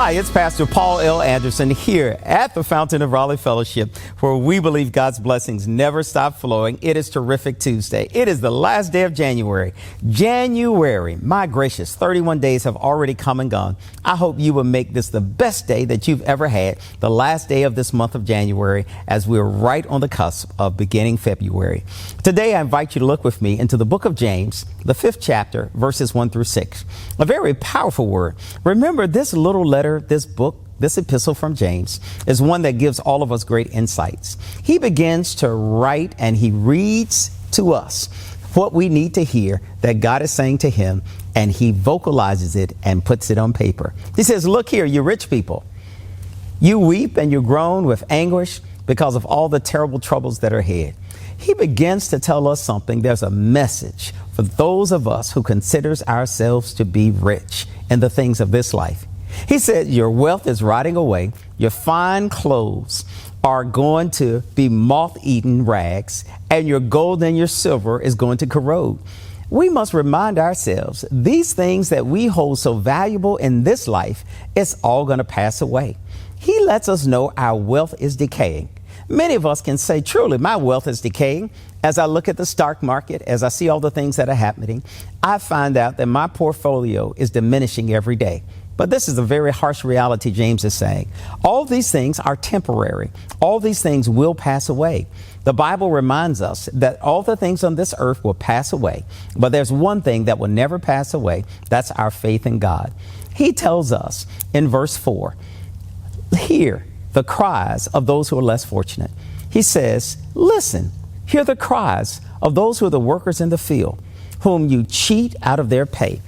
Hi, it's Pastor Paul L. Anderson here at the Fountain of Raleigh Fellowship, where we believe God's blessings never stop flowing. It is Terrific Tuesday. It is the last day of January. My gracious, 31 days have already come and gone. I hope you will make this the best day that you've ever had, the last day of this month of January, as we're right on the cusp of beginning February. Today, I invite you to look with me into the book of James, the 5th chapter, verses 1 through 6. A very powerful word. Remember, this little letter, this book, this epistle from James is one that gives all of us great insights. He begins to write and he reads to us what we need to hear that God is saying to him, and he vocalizes it and puts it on paper. He says, look here, you rich people, you weep and you groan with anguish because of all the terrible troubles that are ahead. He begins to tell us something. There's a message for those of us who considers ourselves to be rich in the things of this life. He said, your wealth is rotting away. Your fine clothes are going to be moth-eaten rags, and your gold and your silver is going to corrode. We must remind ourselves these things that we hold so valuable in this life, it's all going to pass away. He lets us know our wealth is decaying. Many of us can say, truly, my wealth is decaying. As I look at the stock market, as I see all the things that are happening, I find out that my portfolio is diminishing every day. But this is a very harsh reality, James is saying. All these things are temporary. All these things will pass away. The Bible reminds us that all the things on this earth will pass away. But there's one thing that will never pass away. That's our faith in God. He tells us in verse 4, hear the cries of those who are less fortunate. He says, listen, hear the cries of those who are the workers in the field, whom you cheat out of their pay.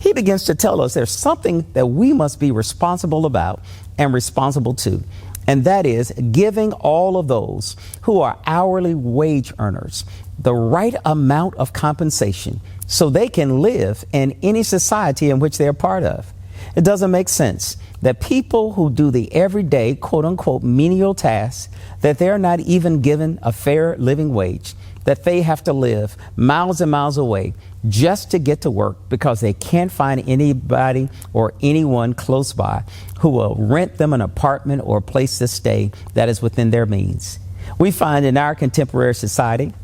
He begins to tell us there's something that we must be responsible about and responsible to, and that is giving all of those who are hourly wage earners the right amount of compensation so they can live in any society in which they're part of. It doesn't make sense that people who do the everyday, quote unquote, menial tasks, that they're not even given a fair living wage, that they have to live miles and miles away just to get to work because they can't find anybody or anyone close by who will rent them an apartment or a place to stay that is within their means. We find in our contemporary society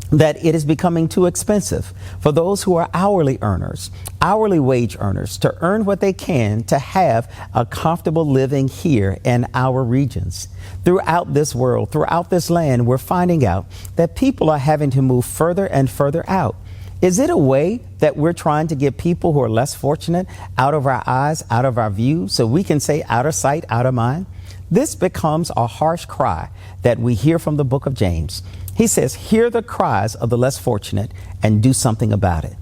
that it is becoming too expensive for those who are hourly earners, hourly wage earners, to earn what they can to have a comfortable living here in our regions. Throughout this world, throughout this land, we're finding out that people are having to move further and further out. Is it a way that we're trying to get people who are less fortunate out of our eyes, out of our view, so we can say out of sight, out of mind? This becomes a harsh cry that we hear from the book of James. He says, hear the cries of the less fortunate and do something about it.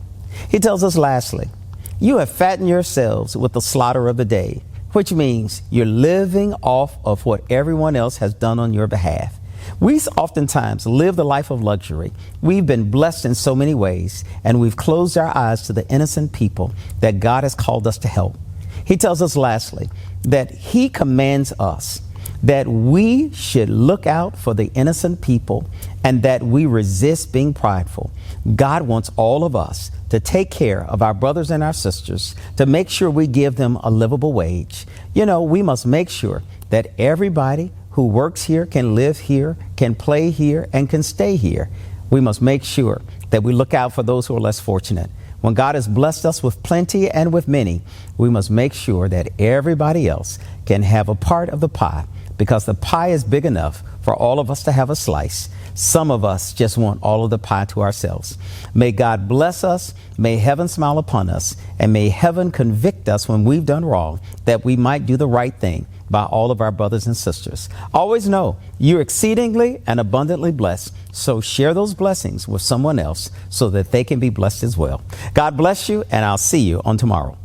He tells us lastly, you have fattened yourselves with the slaughter of the day, which means you're living off of what everyone else has done on your behalf. We oftentimes live the life of luxury. We've been blessed in so many ways, and we've closed our eyes to the innocent people that God has called us to help. He tells us lastly that he commands us that we should look out for the innocent people and that we resist being prideful. God wants all of us to take care of our brothers and our sisters, to make sure we give them a livable wage. You know, we must make sure that everybody who works here can live here, can play here, and can stay here. We must make sure that we look out for those who are less fortunate. When God has blessed us with plenty and with many, we must make sure that everybody else can have a part of the pie, because the pie is big enough for all of us to have a slice. Some of us just want all of the pie to ourselves. May God bless us. May heaven smile upon us, and may heaven convict us when we've done wrong, that we might do the right thing by all of our brothers and sisters. Always know you're exceedingly and abundantly blessed. So share those blessings with someone else so that they can be blessed as well. God bless you, and I'll see you on tomorrow.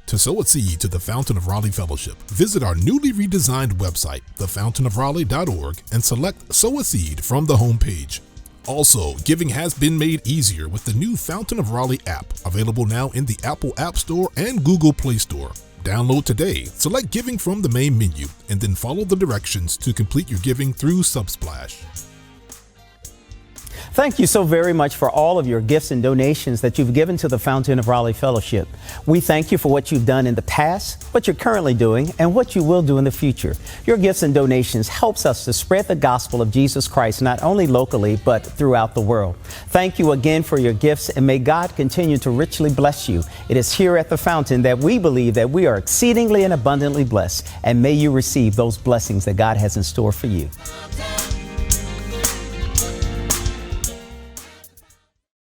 To sow a seed to the Fountain of Raleigh Fellowship, visit our newly redesigned website, thefountainofraleigh.org, and select Sow a Seed from the homepage. Also, giving has been made easier with the new Fountain of Raleigh app, available now in the Apple App Store and Google Play Store. Download today, select Giving from the main menu, and then follow the directions to complete your giving through Subsplash. Thank you so very much for all of your gifts and donations that you've given to the Fountain of Raleigh Fellowship. We thank you for what you've done in the past, what you're currently doing, and what you will do in the future. Your gifts and donations helps us to spread the gospel of Jesus Christ, not only locally, but throughout the world. Thank you again for your gifts, and may God continue to richly bless you. It is here at the Fountain that we believe that we are exceedingly and abundantly blessed, and may you receive those blessings that God has in store for you.